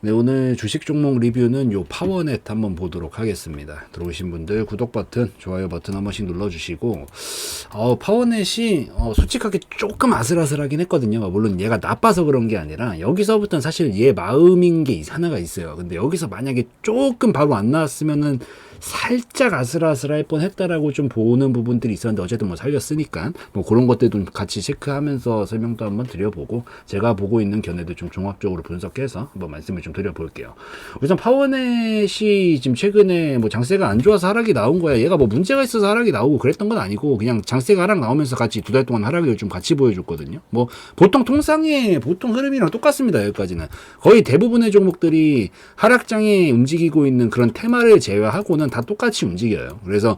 네, 오늘 주식 종목 리뷰는 요 파워넷 한번 보도록 하겠습니다. 들어오신 분들 구독 버튼, 좋아요 버튼 한 번씩 눌러주시고, 파워넷이 솔직하게 조금 아슬아슬하긴 했거든요. 물론 얘가 나빠서 그런 게 아니라 여기서부터는 사실 얘 마음인 게 하나가 있어요. 근데 여기서 만약에 조금 바로 안 나왔으면은 살짝 아슬아슬할 뻔했다라고 좀 보는 부분들이 있었는데 어쨌든 뭐 살렸으니까 뭐 그런 것들도 같이 체크하면서 설명도 한번 드려보고 제가 보고 있는 견해도 좀 종합적으로 분석해서 한번 말씀을 좀 드려볼게요. 우선 파워넷이 지금 최근에 뭐 장세가 안 좋아서 하락이 나온 거야. 얘가 뭐 문제가 있어서 하락이 나오고 그랬던 건 아니고 그냥 장세가 하락 나오면서 같이 두 달 동안 하락을 좀 같이 보여줬거든요. 뭐 보통 통상의 보통 흐름이랑 똑같습니다. 여기까지는 거의 대부분의 종목들이 하락장에 움직이고 있는 그런 테마를 제외하고는 다 똑같이 움직여요. 그래서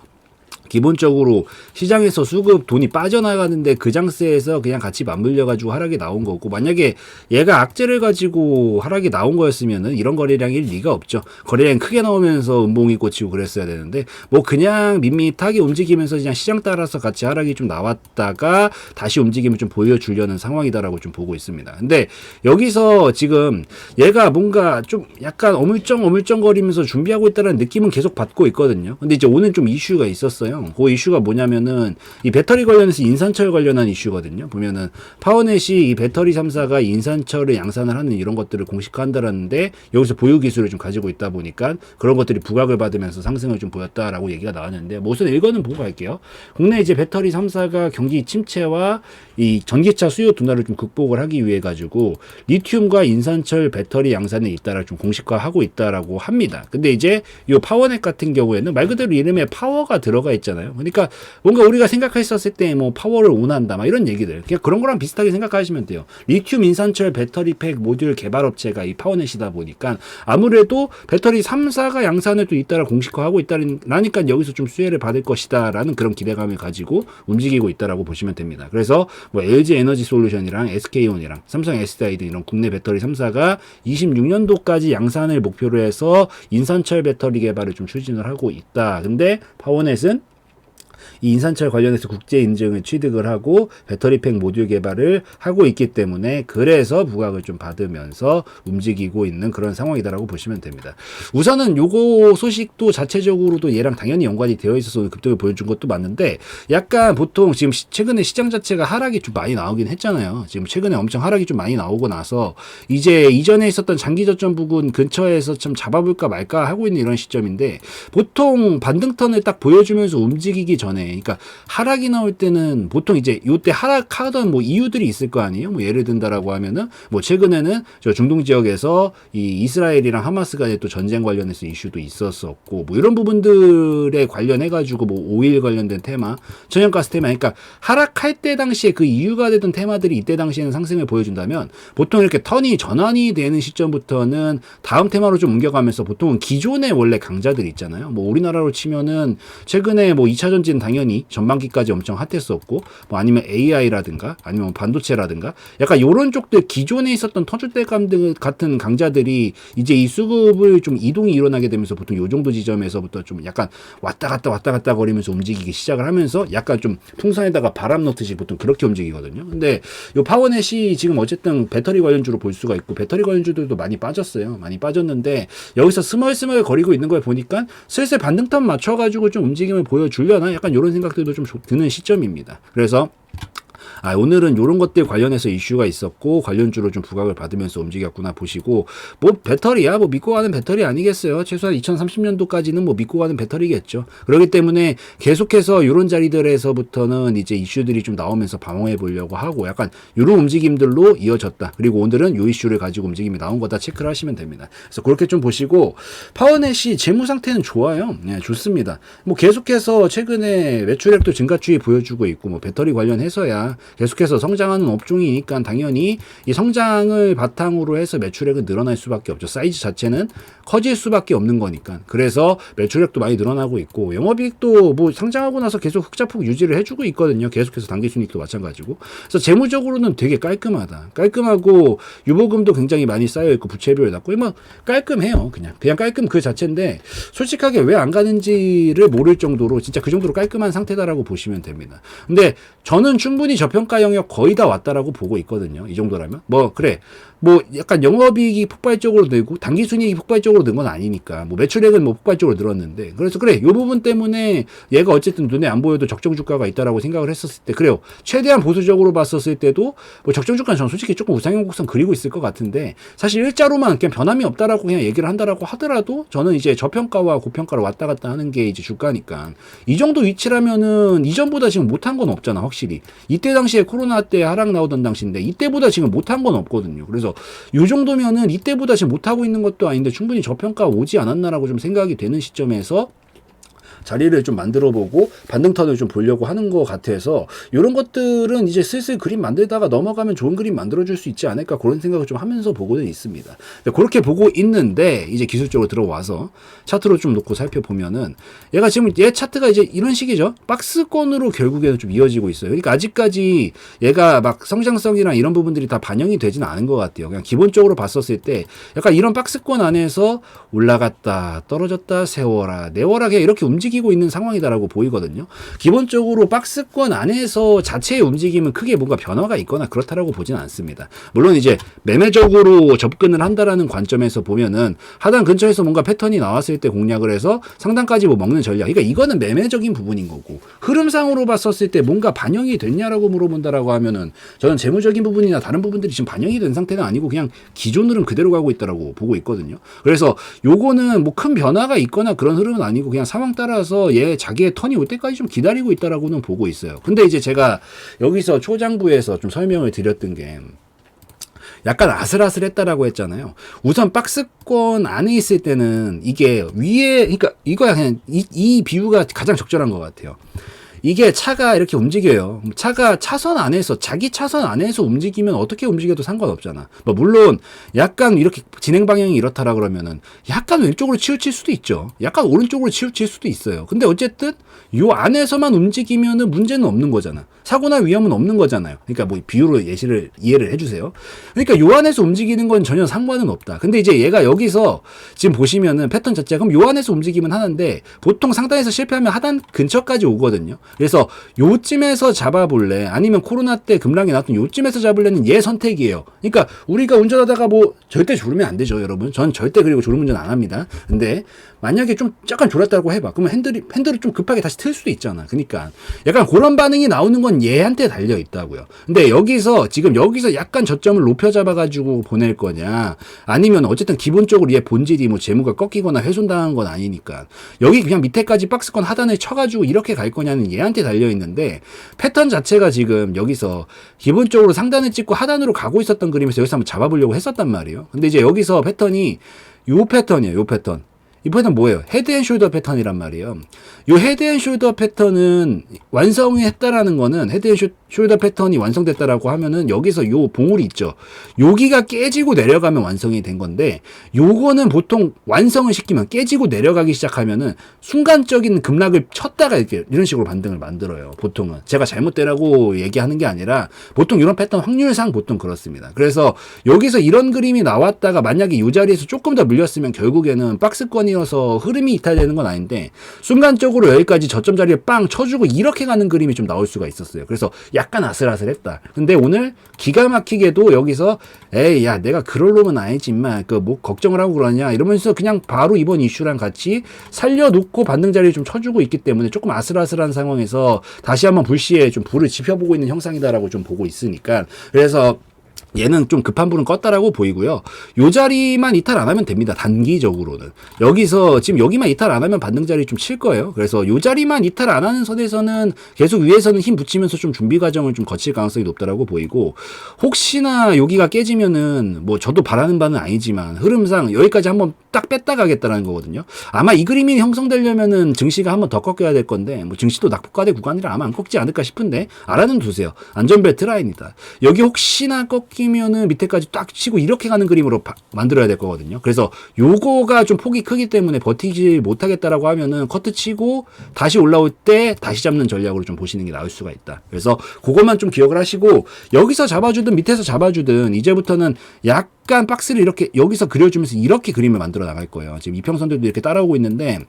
기본적으로 시장에서 수급 돈이 빠져나가는데 그 장세에서 그냥 같이 맞물려 가지고 하락이 나온 거고, 만약에 얘가 악재를 가지고 하락이 나온 거였으면은 이런 거래량일 리가 없죠. 거래량 크게 나오면서 음봉이 꽂히고 그랬어야 되는데 뭐 그냥 밋밋하게 움직이면서 그냥 시장 따라서 같이 하락이 좀 나왔다가 다시 움직임을 좀 보여주려는 상황이다라고 좀 보고 있습니다. 근데 여기서 지금 얘가 뭔가 좀 약간 어물쩡거리면서 준비하고 있다는 느낌은 계속 받고 있거든요. 근데 이제 오늘 좀 이슈가 있었어요. 그 이슈가 뭐냐면은 이 배터리 관련해서 인산철 관련한 이슈거든요. 보면은 파워넷이 이 배터리 3사가 인산철을 양산을 하는 이런 것들을 공식화한다라는데 여기서 보유 기술을 좀 가지고 있다 보니까 그런 것들이 부각을 받으면서 상승을 좀 보였다라고 얘기가 나왔는데, 뭐 우선 일거는 보고 갈게요. 국내 이제 배터리 3사가 경기 침체와 이 전기차 수요 둔화를 좀 극복을 하기 위해 가지고 리튬과 인산철 배터리 양산에 잇따라 좀 공식화하고 있다라고 합니다. 근데 이제 이 파워넷 같은 경우에는 말 그대로 이름에 파워가 들어가 있잖아요. 그러니까 뭔가 우리가 생각했었을 때 뭐 파워를 원한다 막 이런 얘기들, 그냥 그런 거랑 비슷하게 생각하시면 돼요. 리튬 인산철 배터리 팩 모듈 개발 업체가 이 파워넷이다 보니까 아무래도 배터리 3사가 양산을 또 잇따라 공식화하고 있다라니까 여기서 좀 수혜를 받을 것이다라는 그런 기대감을 가지고 움직이고 있다라고 보시면 됩니다. 그래서 뭐 LG 에너지 솔루션이랑 SK온이랑 삼성 SDI 등 이런 국내 배터리 3사가 26년도까지 양산을 목표로 해서 인산철 배터리 개발을 좀 추진을 하고 있다. 근데 파워넷은 이 인산철 관련해서 국제 인증을 취득을 하고 배터리팩 모듈 개발을 하고 있기 때문에 그래서 부각을 좀 받으면서 움직이고 있는 그런 상황이다라고 보시면 됩니다. 우선은 요거 소식도 자체적으로도 얘랑 당연히 연관이 되어 있어서 급등을 보여준 것도 맞는데, 약간 보통 지금 최근에 시장 자체가 하락이 좀 많이 나오긴 했잖아요. 지금 최근에 엄청 하락이 좀 많이 나오고 나서 이제 이전에 있었던 장기 저점 부근 근처에서 좀 잡아볼까 말까 하고 있는 이런 시점인데, 보통 반등턴을 딱 보여주면서 움직이기 전에, 그러니까 하락이 나올 때는 보통 이제 요때 하락하던 뭐 이유들이 있을 거 아니에요. 뭐 예를 든다라고 하면은 뭐 최근에는 저 중동 지역에서 이 이스라엘이랑 하마스 간의 또 전쟁 관련해서 이슈도 있었었고, 뭐 이런 부분들에 관련해 가지고 뭐 오일 관련된 테마, 천연가스 테마, 그러니까 하락할 때 당시에 그 이유가 되던 테마들이 이때 당시에는 상승을 보여준다면, 보통 이렇게 턴이 전환이 되는 시점부터는 다음 테마로 좀 옮겨가면서 보통은 기존의 원래 강자들 있잖아요. 뭐 우리나라로 치면은 최근에 뭐 2차 전지는 당연히 전반기까지 엄청 핫했었고, 뭐 아니면 AI라든가 아니면 반도체라든가 약간 요런 쪽들 기존에 있었던 터줏대감 등 같은 강자들이 이제 이 수급을 좀 이동이 일어나게 되면서 보통 요 정도 지점에서부터 좀 약간 왔다 갔다 거리면서 움직이기 시작을 하면서 약간 좀 풍선에다가 바람 넣듯이 보통 그렇게 움직이거든요. 근데 요 파워넷이 지금 어쨌든 배터리 관련주로 볼 수가 있고, 배터리 관련주들도 많이 빠졌어요. 많이 빠졌는데 여기서 스멀스멀 거리고 있는 걸 보니까 슬슬 반등턴 맞춰가지고 좀 움직임을 보여주려나 약간 요런 생각들도 좀 드는 시점입니다. 그래서 오늘은 이런 것들 관련해서 이슈가 있었고 관련주로 좀 부각을 받으면서 움직였구나 보시고, 뭐 배터리야 뭐 믿고 가는 배터리 아니겠어요. 최소한 2030년도까지는 뭐 믿고 가는 배터리겠죠. 그렇기 때문에 계속해서 이런 자리들에서부터는 이제 이슈들이 좀 나오면서 방어해 보려고 하고 약간 이런 움직임들로 이어졌다. 그리고 오늘은 이 이슈를 가지고 움직임이 나온 거다 체크를 하시면 됩니다. 그래서 그렇게 좀 보시고, 파워넷이 재무 상태는 좋아요. 네, 좋습니다. 뭐 계속해서 최근에 매출액도 증가 추이 보여주고 있고, 뭐 배터리 관련해서야 계속해서 성장하는 업종이니까 당연히 이 성장을 바탕으로 해서 매출액은 늘어날 수밖에 없죠. 사이즈 자체는 커질 수밖에 없는 거니까. 그래서 매출액도 많이 늘어나고 있고, 영업이익도 뭐 상장하고 나서 계속 흑자폭 유지를 해주고 있거든요. 계속해서 당기순이익도 마찬가지고. 그래서 재무적으로는 되게 깔끔하다. 깔끔하고 유보금도 굉장히 많이 쌓여있고 부채비율 낮고, 뭐 깔끔해요. 그냥 깔끔 그 자체인데, 솔직하게 왜 안 가는지를 모를 정도로 진짜 그 정도로 깔끔한 상태다라고 보시면 됩니다. 근데 저는 충분히 저평 저평가 영역 거의 다 왔다라고 보고 있거든요. 이 정도라면 그래 약간 영업이익이 폭발적으로 늘고 당기순이익이 폭발적으로 는 건 아니니까 매출액은 폭발적으로 늘었는데, 그래서 그래 요 부분 때문에 얘가 어쨌든 눈에 안 보여도 적정 주가가 있다라고 생각을 했었을 때, 그래요 최대한 보수적으로 봤었을 때도 적정 주가는 저는 솔직히 조금 우상향 곡선 그리고 있을 것 같은데, 사실 일자로만 그냥 변함이 없다라고 그냥 얘기를 한다라고 하더라도 저는 이제 저평가와 고평가를 왔다 갔다 하는 게 이제 주가니까, 이 정도 위치라면은 이전보다 지금 못한 건 없잖아. 확실히 이때 당시에 코로나 때 하락 나오던 당시인데 이때보다 지금 못한 건 없거든요. 그래서 요 정도면은 이때보다 지금 못하고 있는 것도 아닌데 충분히 저평가 오지 않았나라고 좀 생각이 되는 시점에서 자리를 좀 만들어보고 반등턴을 좀 보려고 하는 것 같아서, 이런 것들은 이제 슬슬 그림 만들다가 넘어가면 좋은 그림 만들어줄 수 있지 않을까, 그런 생각을 좀 하면서 보고는 있습니다. 그렇게 보고 있는데 이제 기술적으로 들어와서 차트로 좀 놓고 살펴보면은 얘가 지금 얘 차트가 이제 이런 식이죠. 박스권으로 결국에는 좀 이어지고 있어요. 그러니까 아직까지 얘가 막 성장성이랑 이런 부분들이 다 반영이 되지는 않은 것 같아요. 그냥 기본적으로 봤었을 때 약간 이런 박스권 안에서 올라갔다 떨어졌다 세워라 내워라 그냥 이렇게 움직이고 있는 상황이다라고 보이거든요. 기본적으로 박스권 안에서 자체의 움직임은 크게 뭔가 변화가 있거나 그렇다라고 보지는 않습니다. 물론 이제 매매적으로 접근을 한다라는 관점에서 보면은 하단 근처에서 뭔가 패턴이 나왔을 때 공략을 해서 상단까지 먹는 전략, 그러니까 이거는 매매적인 부분인 거고, 흐름상으로 봤었을 때 뭔가 반영이 됐냐라고 물어본다라고 하면은 저는 재무적인 부분이나 다른 부분들이 지금 반영이 된 상태는 아니고 그냥 기존 흐름 그대로 가고 있다라고 보고 있거든요. 그래서 요거는 큰 변화가 있거나 그런 흐름은 아니고 그냥 상황 따라서 얘 자기의 턴이 올 때까지 좀 기다리고 있다라고는 보고 있어요. 근데 이제 제가 여기서 초장부에서 좀 설명을 드렸던 게 약간 아슬아슬했다라고 했잖아요. 우선 박스권 안에 있을 때는 이게 위에, 그러니까 이거야 그냥 이 비유가 가장 적절한 것 같아요. 이게 차가 이렇게 움직여요. 차가 차선 안에서, 자기 차선 안에서 움직이면 어떻게 움직여도 상관없잖아. 물론 약간 이렇게 진행 방향이 이렇다라 그러면은 약간 왼쪽으로 치우칠 수도 있죠. 약간 오른쪽으로 치우칠 수도 있어요. 근데 어쨌든 요 안에서만 움직이면은 문제는 없는 거잖아. 사고나 위험은 없는 거잖아요. 그러니까 비유로 이해를 해주세요. 그러니까 요 안에서 움직이는 건 전혀 상관은 없다. 근데 이제 얘가 여기서 지금 보시면은 패턴 자체가 그럼 요 안에서 움직이면 하는데 보통 상단에서 실패하면 하단 근처까지 오거든요. 그래서 요쯤에서 잡아볼래? 아니면 코로나 때 급락이 나왔던 요쯤에서 잡을래는 얘 선택이에요. 그러니까 우리가 운전하다가 절대 졸으면 안 되죠, 여러분. 전 절대 그리고 졸음 운전 안 합니다. 근데 만약에 좀 약간 졸았다고 해봐. 그러면 핸들을 좀 급하게 다시 틀 수도 있잖아. 그러니까 약간 그런 반응이 나오는 건 얘한테 달려 있다고요. 근데 여기서 약간 저점을 높여 잡아가지고 보낼 거냐, 아니면 어쨌든 기본적으로 얘 본질이 재무가 꺾이거나 훼손당한 건 아니니까 여기 그냥 밑에까지 박스권 하단을 쳐가지고 이렇게 갈 거냐는 얘한테 달려 있는데, 패턴 자체가 지금 여기서 기본적으로 상단을 찍고 하단으로 가고 있었던 그림에서 여기서 한번 잡아보려고 했었단 말이에요. 근데 이제 여기서 패턴이 요 패턴이에요. 요 패턴. 이 패턴 뭐예요? 헤드앤숄더 패턴이란 말이에요. 요 헤드앤숄더 패턴은 완성했다라는 거는, 헤드앤숄더 패턴이 완성됐다라고 하면은 여기서 요 봉우리 있죠. 여기가 깨지고 내려가면 완성이 된 건데, 요거는 보통 완성을 시키면 깨지고 내려가기 시작하면은 순간적인 급락을 쳤다가 이런 식으로 반등을 만들어요. 보통은 제가 잘못되라고 얘기하는 게 아니라 보통 이런 패턴 확률상 보통 그렇습니다. 그래서 여기서 이런 그림이 나왔다가 만약에 이 자리에서 조금 더 밀렸으면 결국에는 박스권이 이어서 흐름이 이탈되는 건 아닌데 순간적으로 여기까지 저점 자리에 빵 쳐주고 이렇게 가는 그림이 좀 나올 수가 있었어요. 그래서 약간 아슬아슬했다. 근데 오늘 기가 막히게도 여기서 에이 야 내가 그럴 놈은 아니지 임마 걱정을 하고 그러냐 이러면서 그냥 바로 이번 이슈랑 같이 살려놓고 반등 자리를 좀 쳐주고 있기 때문에 조금 아슬아슬한 상황에서 다시 한번 불시에 좀 불을 지펴보고 있는 형상이다라고 좀 보고 있으니까, 그래서 얘는 좀 급한 불은 껐다라고 보이고요. 요 자리만 이탈 안 하면 됩니다. 단기적으로는. 여기서 지금 여기만 이탈 안 하면 반등 자리 좀 칠 거예요. 그래서 요 자리만 이탈 안 하는 선에서는 계속 위에서는 힘 붙이면서 좀 준비 과정을 좀 거칠 가능성이 높다라고 보이고, 혹시나 여기가 깨지면은 저도 바라는 바는 아니지만 흐름상 여기까지 한번 딱 뺐다 가겠다라는 거거든요. 아마 이 그림이 형성되려면은 증시가 한번 더 꺾여야 될 건데 증시도 낙폭과대 구간이라 아마 안 꺾지 않을까 싶은데 알아는 두세요. 안전벨트 라인이다. 여기 혹시나 꺾 끼면은 밑에까지 딱 치고 이렇게 가는 그림으로 만들어야 될 거거든요. 그래서 요거가 좀 폭이 크기 때문에 버티지 못하겠다라고 하면은 커트 치고 다시 올라올 때 다시 잡는 전략으로 좀 보시는 게 나을 수가 있다. 그래서 그것만 좀 기억을 하시고, 여기서 잡아주든 밑에서 잡아주든 이제부터는 약간 박스를 이렇게 여기서 그려주면서 이렇게 그림을 만들어 나갈 거예요. 지금 이평선들도 이렇게 따라오고 있는데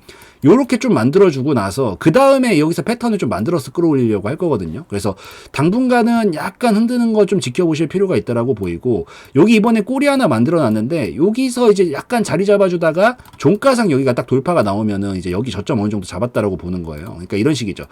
요렇게 좀 만들어주고 나서 그 다음에 여기서 패턴을 좀 만들어서 끌어올리려고 할 거거든요. 그래서 당분간은 약간 흔드는 거 좀 지켜보실 필요가 있다라고 보이고, 여기 이번에 꼬리 하나 만들어 놨는데 여기서 이제 약간 자리 잡아주다가 종가상 여기가 딱 돌파가 나오면은 이제 여기 저점 어느 정도 잡았다라고 보는 거예요. 그러니까 이런 식이죠.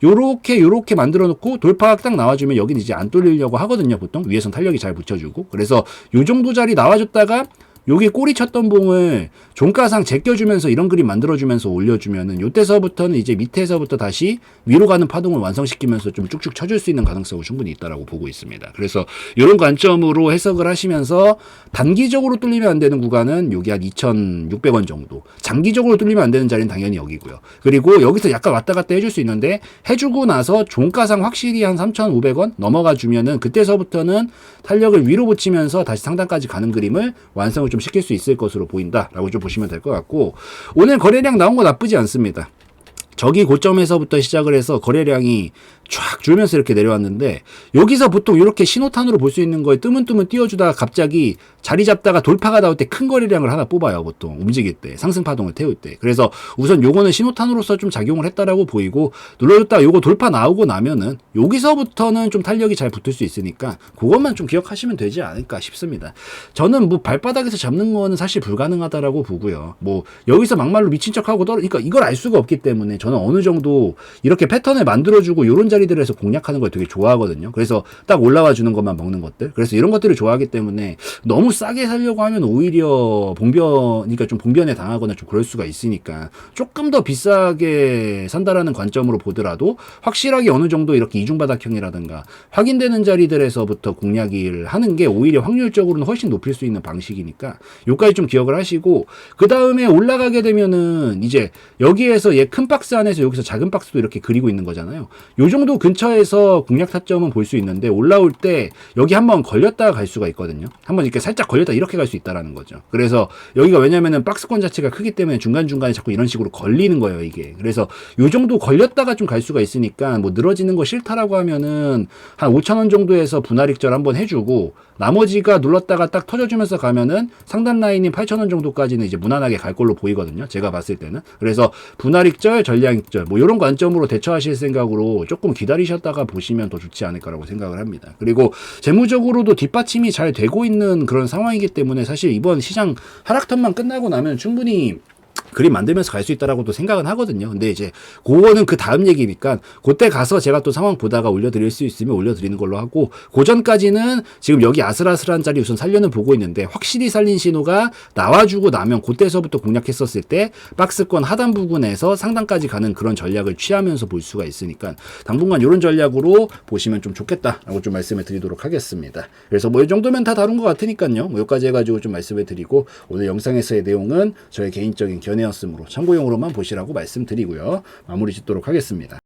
요렇게 만들어 놓고 돌파가 딱 나와주면 여기는 이제 안 뚫리려고 하거든요. 보통 위에선 탄력이 잘 붙여주고. 그래서 요 정도 자리 나와줬다가 요게 꼬리 쳤던 봉을 종가상 제껴주면서 이런 그림 만들어주면서 올려주면은 요때서부터는 이제 밑에서부터 다시 위로 가는 파동을 완성시키면서 좀 쭉쭉 쳐줄 수 있는 가능성이 충분히 있다라고 보고 있습니다. 그래서 이런 관점으로 해석을 하시면서 단기적으로 뚫리면 안 되는 구간은 여기 한 2,600원 정도, 장기적으로 뚫리면 안 되는 자리는 당연히 여기고요. 그리고 여기서 약간 왔다 갔다 해줄 수 있는데 해주고 나서 종가상 확실히 한 3,500원 넘어가 주면은 그때서부터는 탄력을 위로 붙이면서 다시 상단까지 가는 그림을 완성을 좀 시킬 수 있을 것으로 보인다라고 좀 보시면 될 것 같고, 오늘 거래량 나온 거 나쁘지 않습니다. 저기 고점에서부터 시작을 해서 거래량이 쫙 줄면서 이렇게 내려왔는데, 여기서 보통 이렇게 신호탄으로 볼 수 있는 거에 뜨문뜨문 띄워주다가 갑자기 자리 잡다가 돌파가 나올 때 큰 거래량을 하나 뽑아요. 보통 움직일 때, 상승 파동을 태울 때. 그래서 우선 요거는 신호탄으로서 좀 작용을 했다라고 보이고, 눌러줬다가 요거 돌파 나오고 나면은 여기서부터는 좀 탄력이 잘 붙을 수 있으니까 그것만 좀 기억하시면 되지 않을까 싶습니다. 저는 뭐 발바닥에서 잡는 거는 사실 불가능하다라고 보고요. 뭐 여기서 막말로 미친 척하고 그러니까 이걸 알 수가 없기 때문에 저는 어느 정도 이렇게 패턴을 만들어주고 요런 자리들에서 공략하는 걸 되게 좋아하거든요. 그래서 딱 올라와 주는 것만 먹는 것들. 그래서 이런 것들을 좋아하기 때문에 너무 싸게 살려고 하면 오히려 그러니까 좀 봉변에 당하거나 좀 그럴 수가 있으니까 조금 더 비싸게 산다라는 관점으로 보더라도 확실하게 어느 정도 이렇게 이중바닥형이라든가 확인되는 자리들에서부터 공략을 하는 게 오히려 확률적으로는 훨씬 높일 수 있는 방식이니까 요까지 좀 기억을 하시고, 그 다음에 올라가게 되면은 이제 여기에서 얘 큰 박스 안에서 여기서 작은 박스도 이렇게 그리고 있는 거잖아요. 요 정도 근처에서 공략 타점은 볼 수 있는데 올라올 때 여기 한번 걸렸다가 갈 수가 있거든요. 한번 이렇게 살짝 걸렸다 이렇게 갈 수 있다라는 거죠. 그래서 여기가 왜냐면은 박스권 자체가 크기 때문에 중간중간에 자꾸 이런 식으로 걸리는 거예요, 이게. 그래서 요 정도 걸렸다가 좀 갈 수가 있으니까 뭐 늘어지는 거 싫다라고 하면은 한 5,000원 정도에서 분할익절 한번 해주고, 나머지가 눌렀다가 딱 터져주면서 가면은 상단 라인인 8,000원 정도까지는 이제 무난하게 갈 걸로 보이거든요. 제가 봤을 때는. 그래서 분할익절, 전량익절 뭐 이런 관점으로 대처하실 생각으로 조금 기다리셨다가 보시면 더 좋지 않을까라고 생각을 합니다. 그리고 재무적으로도 뒷받침이 잘 되고 있는 그런 상황이기 때문에 사실 이번 시장 하락턴만 끝나고 나면 충분히 그림 만들면서 갈 수 있다라고도 생각은 하거든요. 근데 이제 그거는 그 다음 얘기니까 그때 가서 제가 또 상황 보다가 올려드릴 수 있으면 올려드리는 걸로 하고, 그 전까지는 지금 여기 아슬아슬한 자리 우선 살려는 보고 있는데 확실히 살린 신호가 나와주고 나면 그때서부터 공략했었을 때 박스권 하단 부분에서 상단까지 가는 그런 전략을 취하면서 볼 수가 있으니까 당분간 이런 전략으로 보시면 좀 좋겠다라고 좀 말씀을 드리도록 하겠습니다. 그래서 뭐 이 정도면 다 다룬 것 같으니까요. 뭐 여기까지 해가지고 좀 말씀을 드리고, 오늘 영상에서의 내용은 저의 개인적인 견해였으므로 참고용으로만 보시라고 말씀드리고요. 마무리 짓도록 하겠습니다.